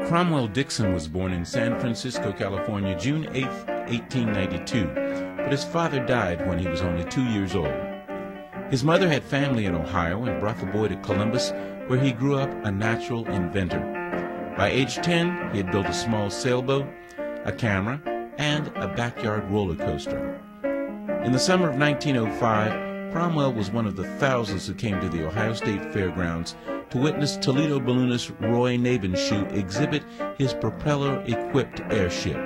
Cromwell Dixion was born in San Francisco, California, June 8, 1892, but his father died when he was only 2 years old. His mother had family in Ohio and brought the boy to Columbus, where he grew up a natural inventor. By age 10, he had built a small sailboat, a camera, and a backyard roller coaster. In the summer of 1905, Cromwell was one of the thousands who came to the Ohio State Fairgrounds to witness Toledo balloonist Roy Nabenshoe exhibit his propeller-equipped airship.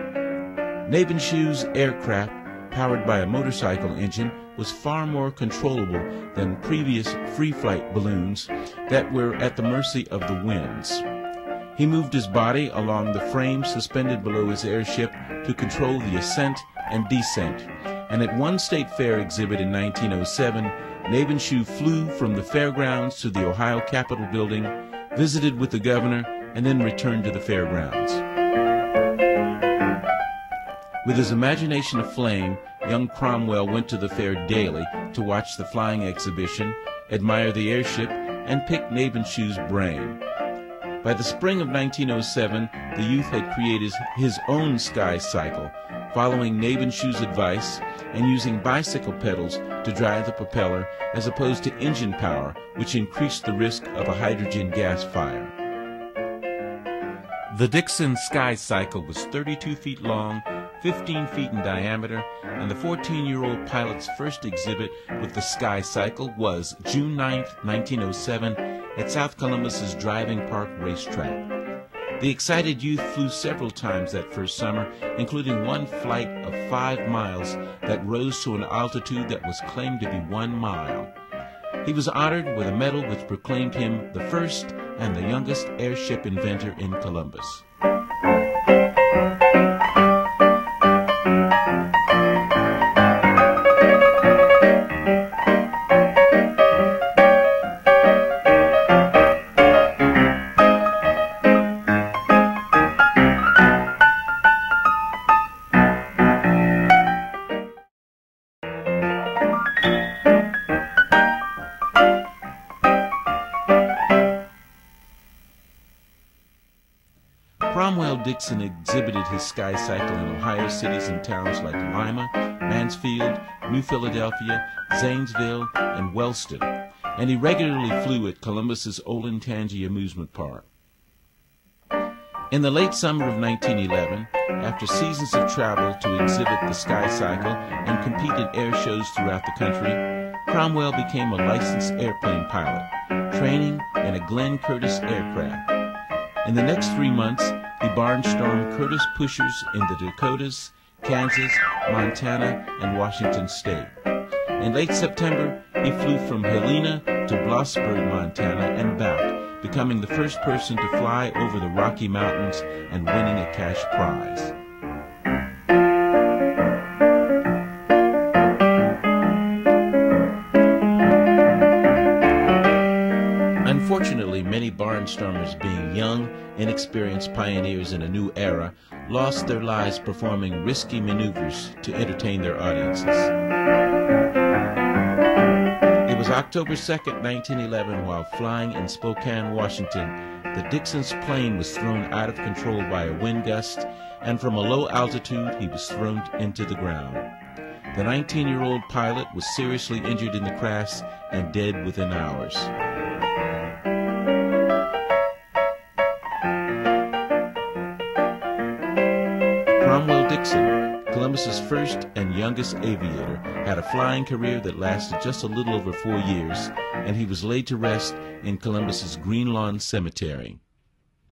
Nabenshoe's aircraft, powered by a motorcycle engine, was far more controllable than previous free-flight balloons that were at the mercy of the winds. He moved his body along the frame suspended below his airship to control the ascent and descent, and at one state fair exhibit in 1907, Nabenshoe flew from the fairgrounds to the Ohio Capitol building, visited with the governor, and then returned to the fairgrounds. With his imagination aflame, young Cromwell went to the fair daily to watch the flying exhibition, admire the airship, and pick Nabenshoe's brain. By the spring of 1907, the youth had created his own sky cycle, following Nabenshoe's advice and using bicycle pedals to drive the propeller as opposed to engine power, which increased the risk of a hydrogen gas fire. The Dixion Sky Cycle was 32 feet long, 15 feet in diameter, and the 14-year-old pilot's first exhibit with the Sky Cycle was June 9, 1907, at South Columbus's Driving Park Racetrack. The excited youth flew several times that first summer, including one flight of 5 miles that rose to an altitude that was claimed to be 1 mile. He was honored with a medal which proclaimed him the first and the youngest airship inventor in Columbus. Cromwell Dixion exhibited his sky cycle in Ohio cities and towns like Lima, Mansfield, New Philadelphia, Zanesville, and Wellston, and he regularly flew at Columbus's Olentangy amusement park. In the late summer of 1911, after seasons of travel to exhibit the sky cycle and compete at air shows throughout the country, Cromwell became a licensed airplane pilot, training in a Glenn Curtiss aircraft. In the next 3 months, he barnstormed Curtiss pushers in the Dakotas, Kansas, Montana, and Washington State. In late September, he flew from Helena to Blossburg, Montana, and back, becoming the first person to fly over the Rocky Mountains and winning a cash prize. Unfortunately, many barnstormers, being young, inexperienced pioneers in a new era, lost their lives performing risky maneuvers to entertain their audiences. It was October 2nd, 1911, while flying in Spokane, Washington, that Dixon's plane was thrown out of control by a wind gust, and from a low altitude he was thrown into the ground. The 19-year-old pilot was seriously injured in the crash and dead within hours. Cromwell Dixion, Columbus's first and youngest aviator, had a flying career that lasted just a little over 4 years, and he was laid to rest in Columbus's Green Lawn Cemetery.